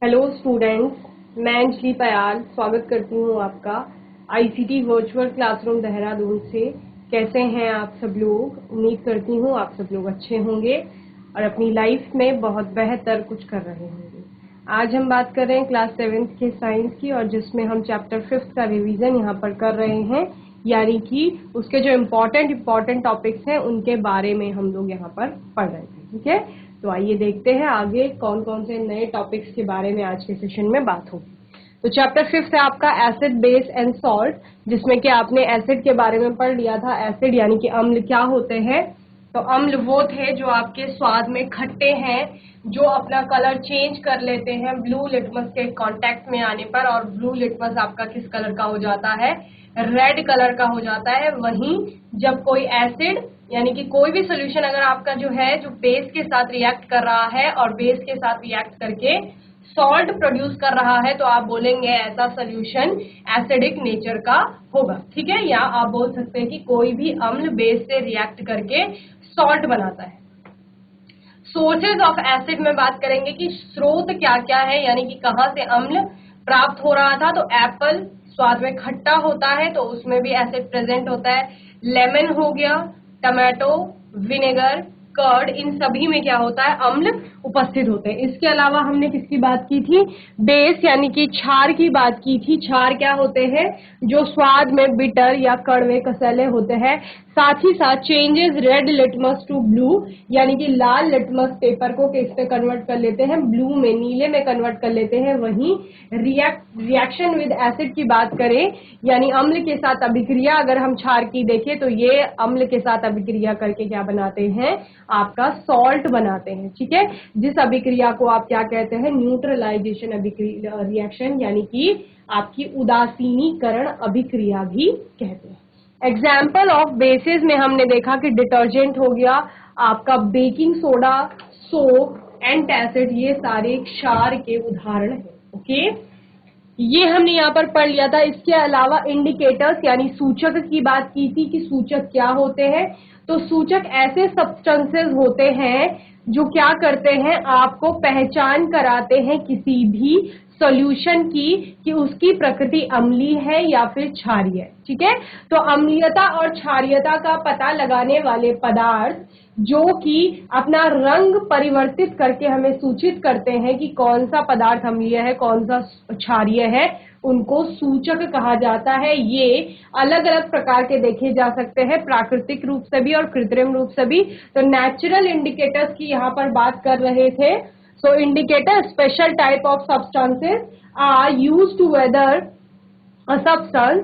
Hello students, मैं अंजलि पयाल स्वागत करती हूँ आपका आईसीटी वर्चुअल क्लासरूम देहरादून से। कैसे हैं आप सब लोग? उम्मीद करती हूँ आप सब लोग अच्छे होंगे और अपनी लाइफ में बहुत बेहतर कुछ कर रहे होंगे। आज हम बात कर रहे हैं क्लास 7th के साइंस की, और जिसमें हम चैप्टर 5th का रिवीजन यहाँ पर कर रहे हैं, यानी कि उसके जो इम्पोर्टेंट टॉपिक्स हैं उनके बारे में हम लोग यहाँ पर पढ़ रहे थे। ठीक है, तो आइए देखते हैं आगे कौन कौन से नए टॉपिक्स के बारे में आज के सेशन में बात होगी। तो चैप्टर 5th है आपका एसिड, बेस एंड सॉल्ट, जिसमें कि आपने एसिड के बारे में पढ़ लिया था। एसिड यानी कि अम्ल क्या होते हैं? तो अम्ल वो थे जो आपके स्वाद में खट्टे हैं, जो अपना कलर चेंज कर लेते हैं ब्लू लिटमस के कांटेक्ट में आने पर, और ब्लू लिटमस आपका किस कलर का हो जाता है? रेड कलर का हो जाता है। वहीं जब कोई एसिड यानी कि कोई भी सोल्यूशन अगर आपका जो है जो बेस के साथ रिएक्ट कर रहा है और बेस के साथ रिएक्ट करके सॉल्ट प्रोड्यूस कर रहा है, तो आप बोलेंगे ऐसा सोल्यूशन एसिडिक नेचर का होगा। ठीक है, या आप बोल सकते हैं कि कोई भी अम्ल बेस से रिएक्ट करके सॉल्ट बनाता है। सोर्सेज ऑफ एसिड में बात करेंगे कि स्रोत क्या क्या है, यानी कि कहाँ से अम्ल प्राप्त हो रहा था। तो एप्पल स्वाद में खट्टा होता है तो उसमें भी एसिड प्रेजेंट होता है। लेमन हो गया, टमाटो, विनेगर, कर्ड, इन सभी में क्या होता है? अम्ल उपस्थित होते हैं। इसके अलावा हमने किसकी बात की थी? बेस यानी कि क्षार की बात की थी। क्षार क्या होते हैं? जो स्वाद में बिटर या कड़वे कसैले होते हैं। साथ ही साथ changes red litmus to blue, यानी कि लाल लिटमस पेपर को किस पे कन्वर्ट कर लेते हैं? ब्लू में, नीले में कन्वर्ट कर लेते हैं। वहीं रिएक्शन विद एसिड की बात करें, यानी अम्ल के साथ अभिक्रिया अगर हम क्षार की देखें, तो ये अम्ल के साथ अभिक्रिया करके क्या बनाते हैं? आपका सॉल्ट बनाते हैं। ठीक है, जिस अभिक्रिया को आप क्या कहते हैं? न्यूट्रलाइजेशन रिएक्शन, यानी कि आपकी उदासीनीकरण अभिक्रिया भी कहते हैं। एग्जाम्पल ऑफ बेसिस में हमने देखा कि डिटर्जेंट हो गया आपका, बेकिंग सोडा, सोप, एंटासिड, ये सारे क्षार के उदाहरण हैं। ओके, ये हमने यहाँ पर पढ़ लिया था। इसके अलावा इंडिकेटर्स यानी सूचक की बात की थी कि सूचक क्या होते हैं। तो सूचक ऐसे सब्सटेंसेस होते हैं जो क्या करते हैं? आपको पहचान कराते हैं किसी भी सॉल्यूशन की कि उसकी प्रकृति अम्लीय है या फिर क्षारीय है। ठीक है, तो अम्लीयता और क्षारीयता का पता लगाने वाले पदार्थ जो कि अपना रंग परिवर्तित करके हमें सूचित करते हैं कि कौन सा पदार्थ अम्लीय है, कौन सा क्षारीय है, उनको सूचक कहा जाता है। ये अलग अलग प्रकार के देखे जा सकते हैं, प्राकृतिक रूप से भी और कृत्रिम रूप से भी। तो नेचुरल इंडिकेटर्स की यहाँ पर बात कर रहे थे। So indicator special type of substances are used to whether a substance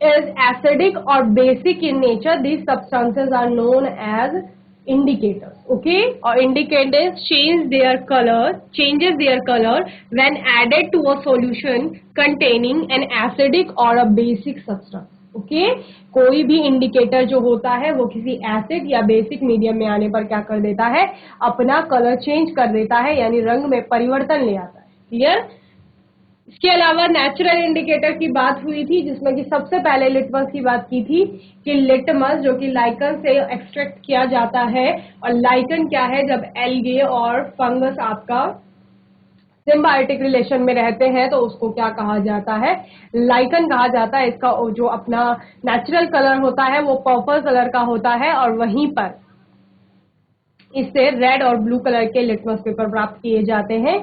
is acidic or basic in nature. These substances are known as indicators. Okay, or indicators changes their color when added to a solution containing an acidic or a basic substance. Okay, कोई भी indicator जो होता है वो किसी acid या basic medium में आने पर क्या कर देता है? अपना कलर चेंज कर देता है, यानी रंग में परिवर्तन ले आता है। क्लियर? इसके अलावा नेचुरल इंडिकेटर की बात हुई थी, जिसमें कि सबसे पहले लिटमस की बात की थी कि लिटमस जो कि लाइकन से एक्सट्रैक्ट किया जाता है। और लाइकन क्या है? जब एल्गे और फंगस आपका सिम्बायोटिक रिलेशन में रहते हैं तो उसको क्या कहा जाता है? लाइकन कहा जाता है। इसका जो अपना नेचुरल कलर होता है वो पर्पल कलर का होता है, और वहीं पर इससे रेड और ब्लू कलर के लिटमस पेपर प्राप्त किए जाते हैं।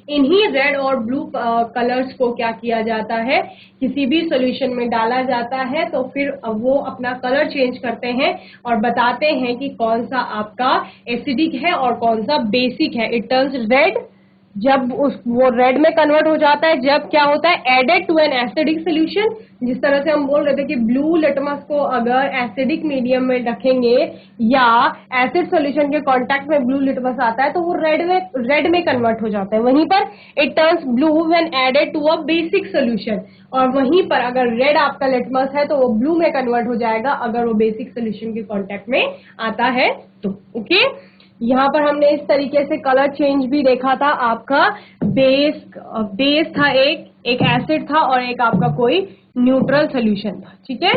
इन्हीं रेड और ब्लू कलर्स को क्या किया जाता है? किसी भी सॉल्यूशन में डाला जाता है, तो फिर वो अपना कलर चेंज करते हैं और बताते हैं कि कौन सा आपका एसिडिक है और कौन सा बेसिक है। इट टर्न्स रेड जब वो रेड में कन्वर्ट हो जाता है, जब क्या होता है? Added to an acidic solution. जिस तरह से हम बोल रहे थे कि ब्लू लिटमस को अगर एसिडिक मीडियम में रखेंगे या एसिड सॉल्यूशन के कांटेक्ट में ब्लू लिटमस आता है तो वो रेड में कन्वर्ट हो जाता है। वहीं पर it turns blue when added to a basic solution, और वहीं पर अगर रेड आपका लिटमस है तो वो ब्लू में कन्वर्ट हो जाएगा अगर वो बेसिक सोल्यूशन के कांटेक्ट में आता है तो। ओके, यहाँ पर हमने इस तरीके से कलर चेंज भी देखा था। आपका बेस था, एक एसिड था, और एक आपका कोई न्यूट्रल सॉल्यूशन था। ठीक है,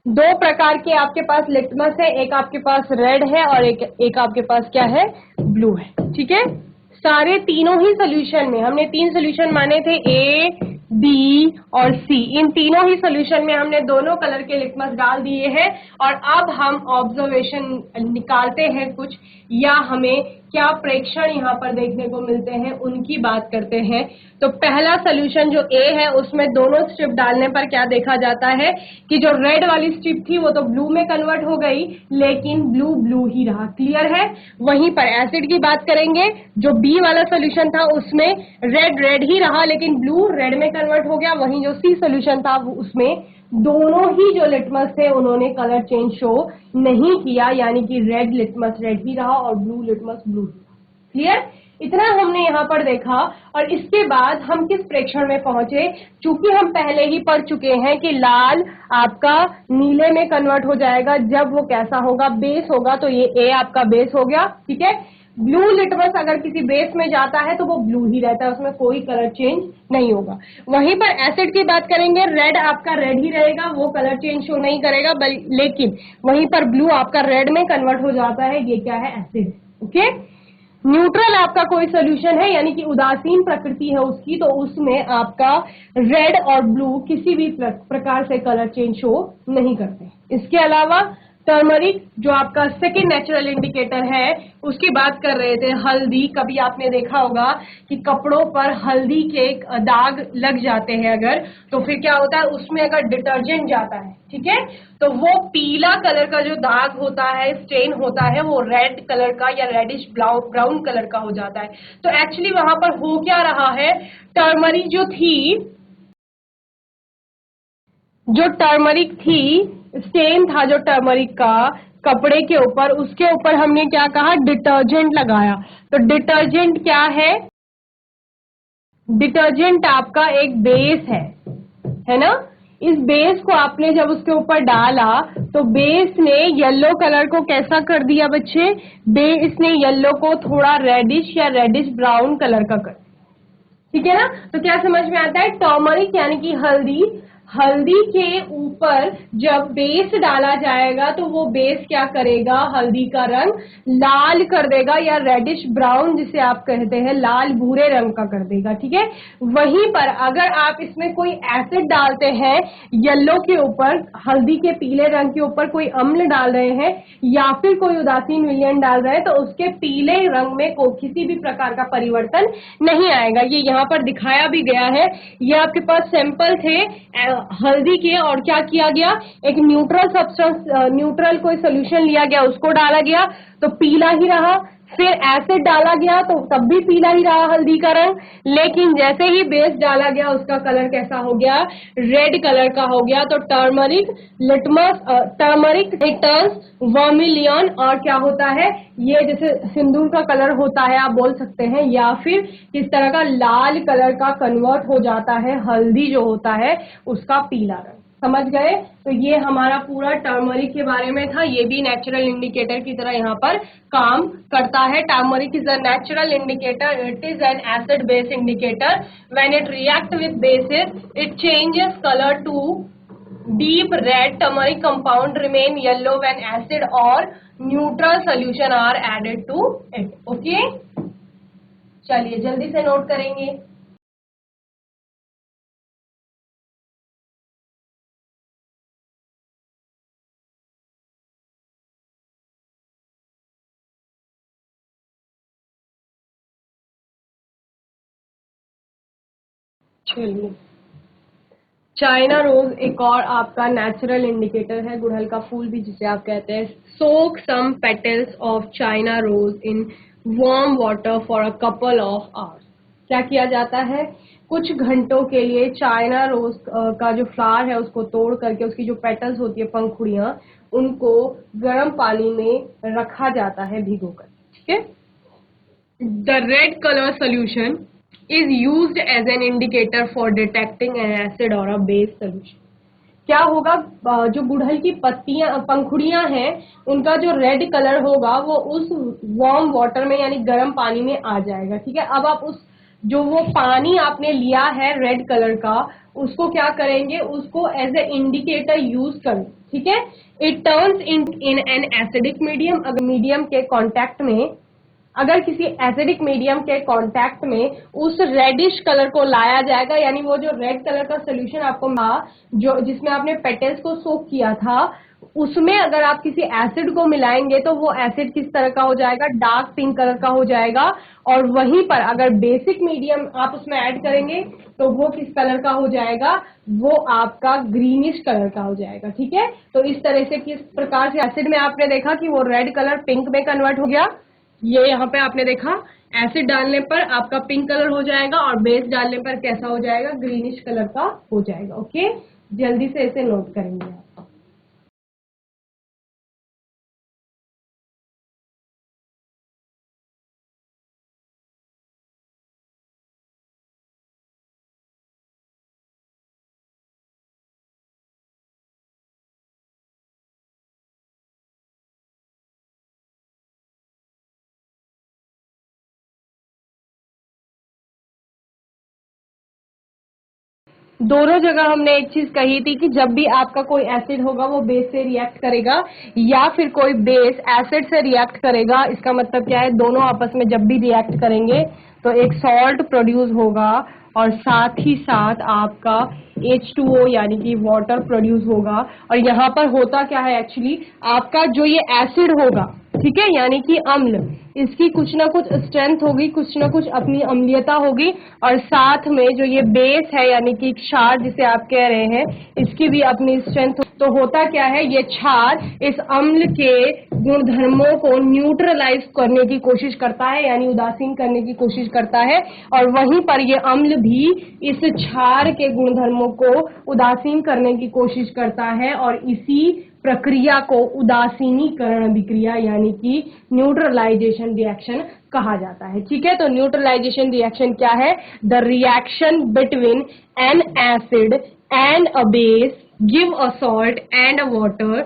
दो प्रकार के आपके पास लिटमस है, एक आपके पास रेड है और एक आपके पास क्या है, ब्लू है। ठीक है, सारे तीनों ही सोल्यूशन में हमने 3 सोल्यूशन माने थे, ए बी और सी। इन तीनों ही सोल्यूशन में हमने दोनों कलर के लिटमस डाल दिए हैं और अब हम ऑब्जर्वेशन निकालते हैं कुछ, या हमें क्या प्रेक्षण यहाँ पर देखने को मिलते हैं उनकी बात करते हैं। तो पहला सोल्यूशन जो ए है उसमें दोनों स्ट्रिप डालने पर क्या देखा जाता है कि जो रेड वाली स्ट्रिप थी वो तो ब्लू में कन्वर्ट हो गई, लेकिन ब्लू ब्लू ही रहा। क्लियर है। वहीं पर एसिड की बात करेंगे, जो बी वाला सोल्यूशन था उसमें रेड रेड ही रहा लेकिन ब्लू रेड में कन्वर्ट हो गया। वहीं जो सी सोल्यूशन था उसमें दोनों ही जो लिटमस थे उन्होंने कलर चेंज शो नहीं किया, यानी कि रेड लिटमस रेड ही रहा और ब्लू लिटमस ब्लू। क्लियर। इतना हमने यहाँ पर देखा और इसके बाद हम किस प्रेक्षण में पहुंचे, चूंकि हम पहले ही पढ़ चुके हैं कि लाल आपका नीले में कन्वर्ट हो जाएगा जब वो कैसा होगा, बेस होगा। तो ये ए आपका बेस हो गया। ठीक है, ब्लू लिटमस अगर किसी बेस में जाता है तो वो ब्लू ही रहता है, उसमें कोई कलर चेंज नहीं होगा। वहीं पर एसिड की बात करेंगे, रेड आपका रेड ही रहेगा, वो कलर चेंज शो नहीं करेगा, लेकिन वहीं पर ब्लू आपका रेड में कन्वर्ट हो जाता है। ये क्या है, एसिड। ओके। न्यूट्रल आपका कोई सोल्यूशन है, यानी कि उदासीन प्रकृति है उसकी, तो उसमें आपका रेड और ब्लू किसी भी प्रकार से कलर चेंज शो नहीं करते। इसके अलावा टर्मरिक जो आपका सेकेंड नेचुरल इंडिकेटर है उसकी बात कर रहे थे। हल्दी, कभी आपने देखा होगा कि कपड़ों पर हल्दी के दाग लग जाते हैं अगर, तो फिर क्या होता है उसमें अगर डिटर्जेंट जाता है, ठीक है, तो वो पीला कलर का जो दाग होता है, स्टेन होता है, वो रेड कलर का या रेडिश ब्राउन कलर का हो जाता है। तो एक्चुअली वहां पर हो क्या रहा है, टर्मरिक जो टर्मरिक थी, स्टेन था जो टर्मरिक का कपड़े के ऊपर, उसके ऊपर हमने क्या कहा, डिटर्जेंट लगाया। तो डिटर्जेंट क्या है, डिटर्जेंट आपका एक बेस है ना। इस बेस को आपने जब उसके ऊपर डाला तो बेस ने येलो कलर को कैसा कर दिया बच्चे, बेस ने येलो को थोड़ा रेडिश या रेडिश ब्राउन कलर का कर। ठीक है ना। तो क्या समझ में आता है, टर्मरिक यानी कि हल्दी, हल्दी के ऊपर जब बेस डाला जाएगा तो वो बेस क्या करेगा, हल्दी का रंग लाल कर देगा या रेडिश ब्राउन जिसे आप कहते हैं, लाल भूरे रंग का कर देगा। ठीक है। वहीं पर अगर आप इसमें कोई एसिड डालते हैं येलो के ऊपर, हल्दी के पीले रंग के ऊपर कोई अम्ल डाल रहे हैं या फिर कोई उदासीन विलयन डाल रहे हैं, तो उसके पीले रंग में किसी भी प्रकार का परिवर्तन नहीं आएगा। ये यहाँ पर दिखाया भी गया है। ये आपके पास सैंपल थे हल्दी के, और क्या किया गया, एक न्यूट्रल सब्सटेंस, न्यूट्रल कोई सोल्यूशन लिया गया, उसको डाला गया तो पीला ही रहा। फिर एसिड डाला गया तो तब भी पीला ही रहा हल्दी का रंग, लेकिन जैसे ही बेस डाला गया उसका कलर कैसा हो गया, रेड कलर का हो गया। तो turmeric litmus, turmeric turns vermilion, और क्या होता है, ये जैसे सिंदूर का कलर होता है आप बोल सकते हैं, या फिर किस तरह का लाल कलर का कन्वर्ट हो जाता है हल्दी जो होता है उसका पीला रंग। समझ गए। तो ये हमारा पूरा टर्मरिक के बारे में था। ये भी नेचुरल इंडिकेटर की तरह यहाँ पर काम करता है। Turmeric is a natural indicator, it is an acid base indicator. When it react with basis it changes colour to deep red. Turmeric compound remain yellow when acid or neutral solution are added to it. Okay, चलिए जल्दी से note करेंगे। चलिए, China rose एक और आपका natural indicator है, गुड़हल का फूल भी जिसे आप कहते हैं। Soak some petals of China rose in warm water for a couple of hours. क्या किया जाता है, कुछ घंटों के लिए चाइना रोज का जो फ्लावर है उसको तोड़ करके उसकी जो पेटल्स होती है, पंखुड़ियां, उनको गर्म पानी में रखा जाता है भिगोकर। ठीक है। The red colour solution is used as an indicator for detecting an acid or a base solution। क्या होगा, जो गुड़हल की पत्तियां, पंखुड़ियां हैं, उनका जो रेड कलर होगा वो उस वार्म वाटर में यानी गर्म पानी में आ जाएगा। ठीक है। अब आप उस जो वो पानी आपने लिया है रेड कलर का, उसको क्या करेंगे, उसको एज ए इंडिकेटर यूज करें। ठीक है। It turns in an acidic medium, अगर मीडियम के कांटेक्ट में, अगर किसी एसिडिक मीडियम के कांटेक्ट में उस रेडिश कलर को लाया जाएगा, यानी वो जो रेड कलर का सोल्यूशन आपको मिला, जो जिसमें आपने पेटल्स को सोक किया था, उसमें अगर आप किसी एसिड को मिलाएंगे तो वो एसिड किस तरह का हो जाएगा, डार्क पिंक कलर का हो जाएगा। और वहीं पर अगर बेसिक मीडियम आप उसमें ऐड करेंगे तो वो किस कलर का हो जाएगा, वो आपका ग्रीनिश कलर का हो जाएगा। ठीक है, तो इस तरह से किस प्रकार से एसिड में आपने देखा कि वो रेड कलर पिंक में कन्वर्ट हो गया, ये यहाँ पे आपने देखा एसिड डालने पर आपका पिंक कलर हो जाएगा और बेस डालने पर कैसा हो जाएगा, ग्रीनिश कलर का हो जाएगा। ओके, जल्दी से इसे नोट करेंगे आप। दोनों जगह हमने एक चीज कही थी कि जब भी आपका कोई एसिड होगा वो बेस से रिएक्ट करेगा या फिर कोई बेस एसिड से रिएक्ट करेगा। इसका मतलब क्या है, दोनों आपस में जब भी रिएक्ट करेंगे तो एक सॉल्ट प्रोड्यूस होगा और साथ ही साथ आपका H2O यानी कि वाटर प्रोड्यूस होगा। और यहाँ पर होता क्या है एक्चुअली, आपका जो ये एसिड होगा, ठीक है, यानी कि अम्ल, इसकी कुछ ना कुछ स्ट्रेंथ होगी, कुछ ना कुछ अपनी अम्लीयता होगी, और साथ में जो ये बेस है यानी कि क्षार जिसे आप कह रहे हैं, इसकी भी अपनी स्ट्रेंथ। तो होता क्या है, ये क्षार इस अम्ल के गुणधर्मों को न्यूट्रलाइज करने की कोशिश करता है, यानी उदासीन करने की कोशिश करता है, और वहीं पर ये अम्ल भी इस क्षार के गुणधर्मों को उदासीन करने की कोशिश करता है, और इसी प्रक्रिया को उदासीनीकरण अभिक्रिया यानी कि न्यूट्रलाइजेशन रिएक्शन कहा जाता है। ठीक है, तो न्यूट्रलाइजेशन रिएक्शन क्या है, the reaction between an acid and a base give a salt and a water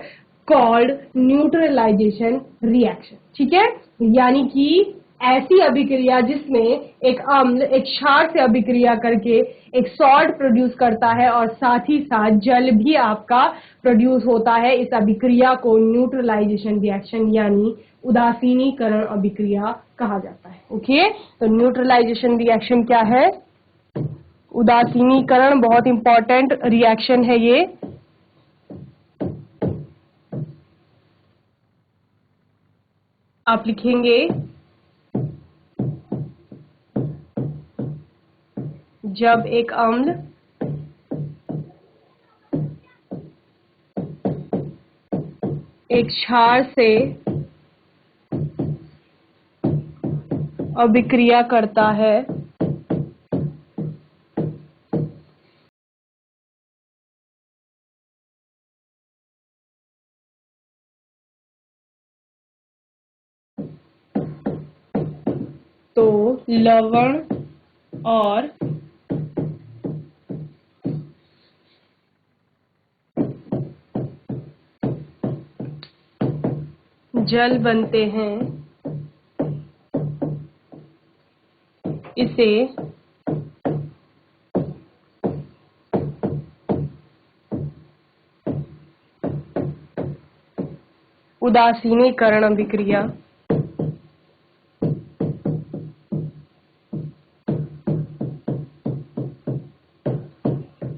called neutralisation reaction. ठीक है, यानी कि ऐसी अभिक्रिया जिसमें एक अम्ल एक क्षार से अभिक्रिया करके एक सॉल्ट प्रोड्यूस करता है और साथ ही साथ जल भी आपका प्रोड्यूस होता है, इस अभिक्रिया को न्यूट्रलाइजेशन रिएक्शन यानी उदासीनीकरण अभिक्रिया कहा जाता है। ओके, तो न्यूट्रलाइजेशन रिएक्शन क्या है, उदासीनीकरण, बहुत इंपॉर्टेंट रिएक्शन है ये। आप लिखेंगे जब एक अम्ल एक क्षार से अभिक्रिया करता है तो लवण और जल बनते हैं, इसे उदासीनीकरण अभिक्रिया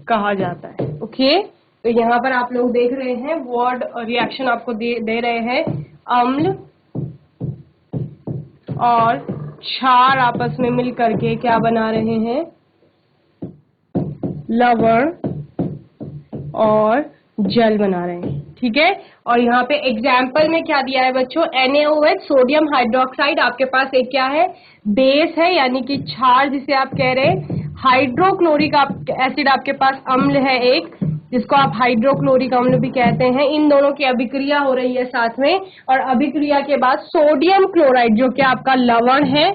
कहा जाता है। ओके, तो यहाँ पर आप लोग देख रहे हैं वर्ड रिएक्शन आपको दे रहे हैं, अम्ल और क्षार आपस में मिल करके क्या बना रहे हैं, लवण और जल बना रहे हैं। ठीक है, और यहाँ पे एग्जाम्पल में क्या दिया है बच्चों, NaOH सोडियम हाइड्रोक्साइड, आपके पास एक क्या है, बेस है यानी कि क्षार जिसे आप कह रहे हैं, हाइड्रोक्लोरिक एसिड आपके पास अम्ल है एक, जिसको आप हाइड्रोक्लोरिक अम्ल भी कहते हैं। इन दोनों की अभिक्रिया हो रही है साथ में, और अभिक्रिया के बाद सोडियम क्लोराइड जो कि आपका लवण है,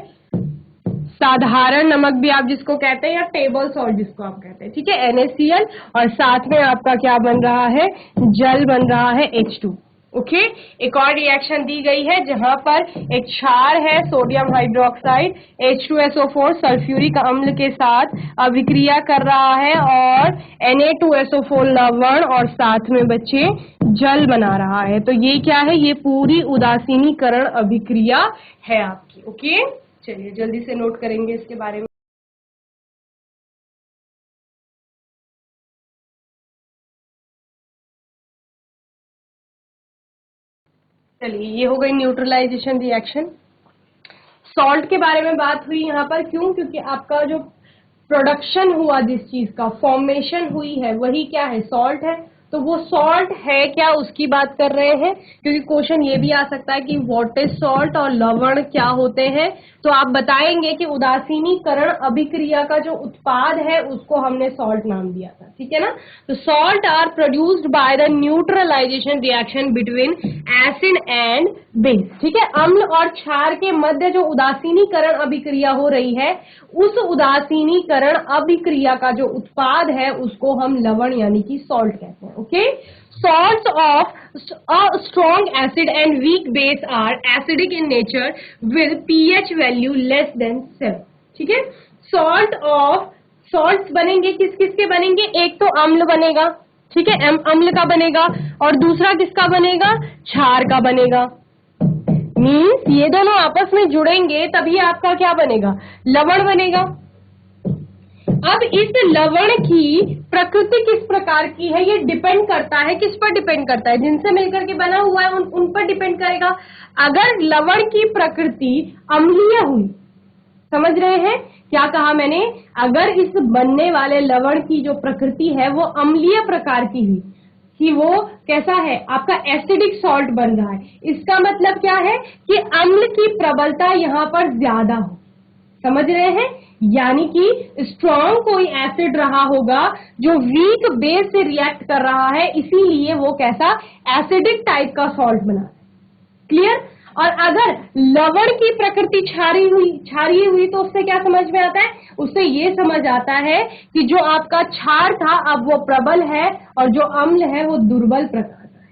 साधारण नमक भी आप जिसको कहते हैं, या टेबल सॉल्ट जिसको आप कहते हैं, ठीक है, NaCl, और साथ में आपका क्या बन रहा है, जल बन रहा है H2। ओके। एक और रिएक्शन दी गई है जहां पर एक क्षार है सोडियम हाइड्रोक्साइड H2SO4 सल्फ्यूरिक अम्ल के साथ अभिक्रिया कर रहा है और Na2SO4 लवण और साथ में बच्चे जल बना रहा है। तो ये क्या है, ये पूरी उदासीनीकरण अभिक्रिया है आपकी। ओके, चलिए जल्दी से नोट करेंगे इसके बारे में। चलिए, ये हो गई न्यूट्रलाइजेशन रिएक्शन। सॉल्ट के बारे में बात हुई यहाँ पर, क्यों? क्योंकि आपका जो प्रोडक्शन हुआ, जिस चीज का फॉर्मेशन हुई है, वही क्या है, सॉल्ट है। तो वो सॉल्ट है क्या, उसकी बात कर रहे हैं। क्योंकि क्वेश्चन ये भी आ सकता है कि व्हाट इज सॉल्ट और लवण क्या होते हैं। तो आप बताएंगे कि उदासीनीकरण अभिक्रिया का जो उत्पाद है उसको हमने सॉल्ट नाम दिया था, ठीक है ना। तो salt are produced by the neutralisation reaction between acid and base, ठीक है। अम्ल और क्षार के मध्य जो उदासीनीकरण अभिक्रिया हो रही है, उस उदासीनीकरण अभिक्रिया का जो उत्पाद है उसको हम लवण यानी कि सॉल्ट कहते हैं। Okay, salts of a strong acid and weak base are acidic in nature with pH value less than 7, ठीक है। salts बनेंगे किस किस के बनेंगे, एक तो अम्ल बनेगा, ठीक है, अम्ल का बनेगा, और दूसरा किसका बनेगा, क्षार का बनेगा। मीन्स ये दोनों आपस में जुड़ेंगे तभी आपका क्या बनेगा, लवण बनेगा। अब इस लवण की प्रकृति किस प्रकार की है, ये डिपेंड करता है, किस पर डिपेंड करता है, जिनसे मिलकर के बना हुआ है उन पर डिपेंड करेगा। अगर लवण की प्रकृति अम्लीय हुई, समझ रहे हैं क्या कहा मैंने, अगर इस बनने वाले लवण की जो प्रकृति है वो अम्लीय प्रकार की हुई, कि वो कैसा है, आपका एसिडिक सॉल्ट बन रहा है, इसका मतलब क्या है कि अम्ल की प्रबलता यहाँ पर ज्यादा हो, समझ रहे हैं। यानी कि स्ट्रॉन्ग कोई एसिड रहा होगा जो वीक बेस से रिएक्ट कर रहा है, इसीलिए वो कैसा एसिडिक टाइप का सॉल्ट बना है। क्लियर। और अगर लवण की प्रकृति क्षारीय हुई तो उससे क्या समझ में आता है, उससे ये समझ आता है कि जो आपका क्षार था अब वो प्रबल है और जो अम्ल है वो दुर्बल प्रकार का है।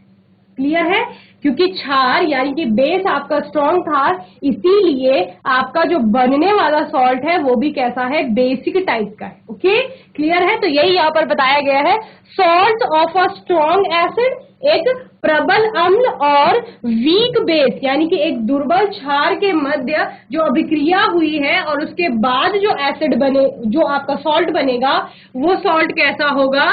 क्लियर है, क्योंकि क्षार यानी कि बेस आपका स्ट्रॉन्ग था, इसीलिए आपका जो बनने वाला सॉल्ट है वो भी कैसा है, बेसिक टाइप का है। ओके, क्लियर है। तो यही यहाँ पर बताया गया है, salt of a strong acid, एक प्रबल अम्ल और वीक बेस यानी कि एक दुर्बल क्षार के मध्य जो अभिक्रिया हुई है और उसके बाद जो एसिड बने, जो आपका सॉल्ट बनेगा, वो सॉल्ट कैसा होगा,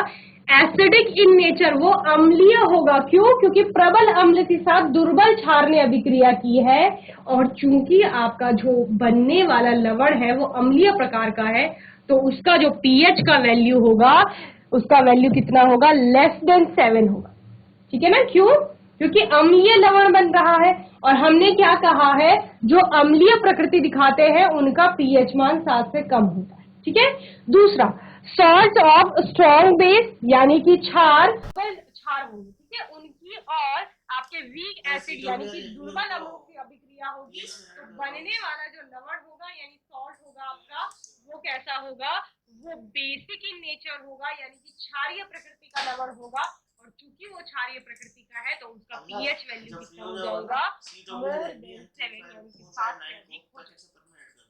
एसिडिक इन नेचर, वो अम्लीय होगा। क्यों? क्योंकि प्रबल अम्ल के साथ दुर्बल क्षार ने अभिक्रिया की है, और चूंकि आपका जो बनने वाला लवण है वो अम्लीय प्रकार का है, तो उसका जो पीएच का वैल्यू होगा, उसका वैल्यू कितना होगा, लेस देन 7 होगा, ठीक है ना। क्यों? क्योंकि अम्लीय लवण बन रहा है, और हमने क्या कहा है, जो अम्लीय प्रकृति दिखाते हैं उनका पीएच मान 7 से कम होता है, ठीक है। दूसरा, सॉल्ट ऑफ स्ट्रॉन्ग बेस यानी कि क्षार होंगे, ठीक है, उनकी और आपके वीक एसिड यानी कि दुर्बल अम्लों की अभिक्रिया होगी, तो बनने वाला जो लवण होगा यानी सॉल्ट होगा आपका, वो कैसा होगा, वो बेसिक इन नेचर होगा, यानी कि क्षारीय प्रकृति का लवण होगा। और चूंकि वो क्षारीय प्रकृति का है तो उसका पीएच वैल्यू कितना हो जाएगा, मोर देन 7 यानी कि 7 से अधिक हो जाएगा।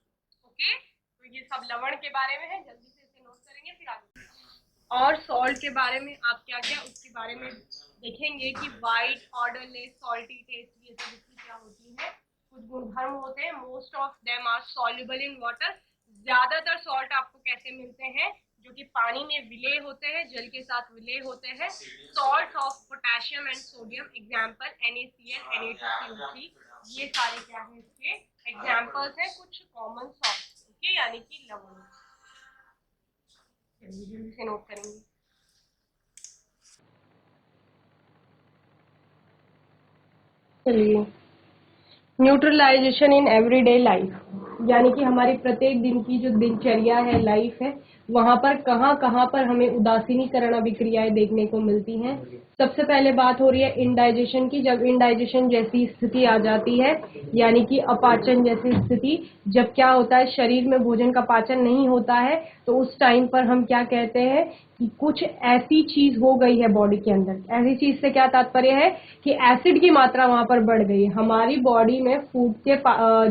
ओके, तो ये सब लवण के बारे में है, जल्दी से इसे नोट करेंगे फिर आगे। और सॉल्ट के बारे में आप क्या क्या उसके बारे में देखेंगे कि वाइट, ऑर्डरलेस, सॉल्टी टेस्ट, ये सब इसकी क्या होती है, कुछ गुणधर्म होते हैं। Most of them are soluble in water, ज्यादातर सॉल्ट आपको कैसे मिलते हैं, जो कि पानी में विलय होते हैं, जल के साथ विलय होते हैं। Salt of potassium and sodium, example NaCl, Na2CO3, ये सारे क्या है इसके एग्जाम्पल्स हैं कुछ कॉमन सॉल्ट, ओके, यानी कि लवण। जल्दी से नोट करेंगे। चलिए, न्यूट्रलाइजेशन इन एवरीडे लाइफ, यानी कि हमारी प्रत्येक दिन की जो दिनचर्या है, लाइफ है, वहां पर कहाँ कहाँ पर हमें उदासीनीकरण अभिक्रियाएं देखने को मिलती हैं। सबसे पहले बात हो रही है इंडाइजेशन की। जब इंडाइजेशन जैसी स्थिति आ जाती है, यानी कि अपाचन जैसी स्थिति, जब क्या होता है शरीर में भोजन का पाचन नहीं होता है, तो उस टाइम पर हम क्या कहते हैं कि कुछ ऐसी चीज हो गई है बॉडी के अंदर। ऐसी चीज से क्या तात्पर्य है कि एसिड की मात्रा वहां पर बढ़ गई है। हमारी बॉडी में फूड के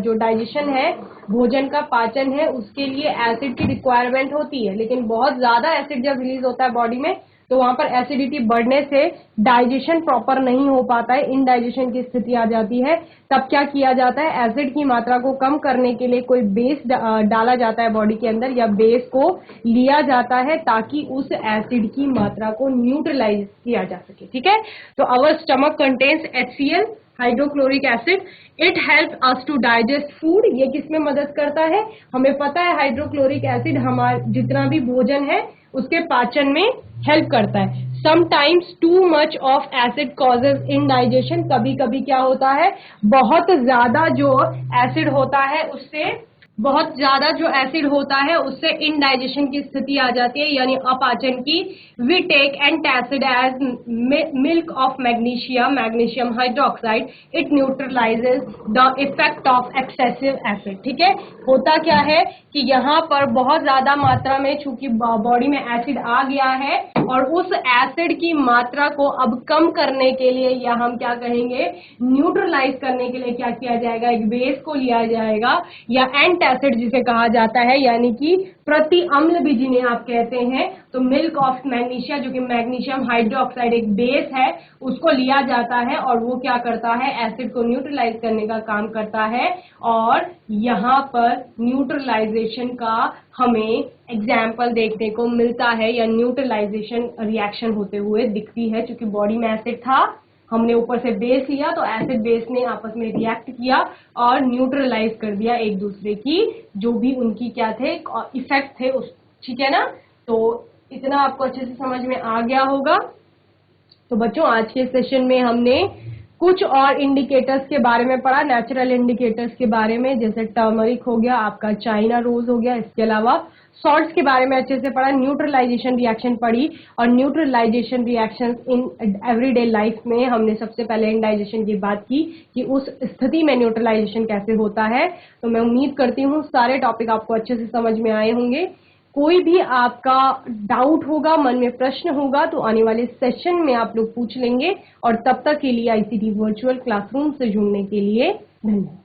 जो डाइजेशन है, भोजन का पाचन है, उसके लिए एसिड की रिक्वायरमेंट होती है, लेकिन बहुत ज्यादा एसिड जब रिलीज होता है बॉडी में तो वहां पर एसिडिटी बढ़ने से डाइजेशन प्रॉपर नहीं हो पाता है, इनडाइजेशन की स्थिति आ जाती है। तब क्या किया जाता है, एसिड की मात्रा को कम करने के लिए कोई बेस डाला जाता है बॉडी के अंदर, या बेस को लिया जाता है ताकि उस एसिड की मात्रा को न्यूट्रलाइज किया जा सके। ठीक है, तो our stomach contains HCl, hydrochloric acid. It help us to digest food. ये किसमें मदद करता है, हमें पता है हाइड्रोक्लोरिक एसिड हमारा जितना भी भोजन है उसके पाचन में हेल्प करता है। Sometimes too much of acid causes indigestion. कभी कभी क्या होता है, बहुत ज्यादा जो एसिड होता है उससे इनडाइजेशन की स्थिति आ जाती है, यानी अपाचन की। We take antacid as milk of magnesium hydroxide. It neutralises the effect of excessive acid. ठीक है, होता क्या है कि यहाँ पर बहुत ज्यादा मात्रा में चूंकि बॉडी में एसिड आ गया है, और उस एसिड की मात्रा को अब कम करने के लिए, या हम क्या कहेंगे न्यूट्रलाइज करने के लिए क्या किया जाएगा, एक बेस को लिया जाएगा, या एंटासिड जिसे कहा जाता है, यानी कि प्रति अम्ल भी जिन्हें आप कहते हैं। तो मिल्क ऑफ मैग्नीशिया, जो कि मैग्नीशियम हाइड्रोक्साइड एक बेस है, उसको लिया जाता है और वो क्या करता है, एसिड को न्यूट्रलाइज करने का काम करता है। और यहाँ पर न्यूट्रलाइजेशन का हमें एग्जाम्पल देखने को मिलता है, या न्यूट्रलाइजेशन रिएक्शन होते हुए दिखती है। क्योंकि बॉडी में एसिड था, हमने ऊपर से बेस लिया, तो एसिड बेस ने आपस में रिएक्ट किया और न्यूट्रलाइज कर दिया एक दूसरे की जो भी उनकी क्या थे इफेक्ट थे उस। ठीक है ना, तो इतना आपको अच्छे से समझ में आ गया होगा। तो बच्चों, आज के सेशन में हमने कुछ और इंडिकेटर्स के बारे में पढ़ा, नेचुरल इंडिकेटर्स के बारे में, जैसे टर्मरिक हो गया, आपका चाइना रोज हो गया, इसके अलावा सॉल्ट्स के बारे में अच्छे से पढ़ा, न्यूट्रलाइजेशन रिएक्शन पढ़ी। और neutralisation reactions in everyday life में हमने सबसे पहले इंडाइजेशन की बात की कि उस स्थिति में न्यूट्रलाइजेशन कैसे होता है। तो मैं उम्मीद करती हूँ सारे टॉपिक आपको अच्छे से समझ में आए होंगे। कोई भी आपका डाउट होगा, मन में प्रश्न होगा, तो आने वाले सेशन में आप लोग पूछ लेंगे। और तब तक के लिए ICT वर्चुअल क्लासरूम से जुड़ने के लिए धन्यवाद।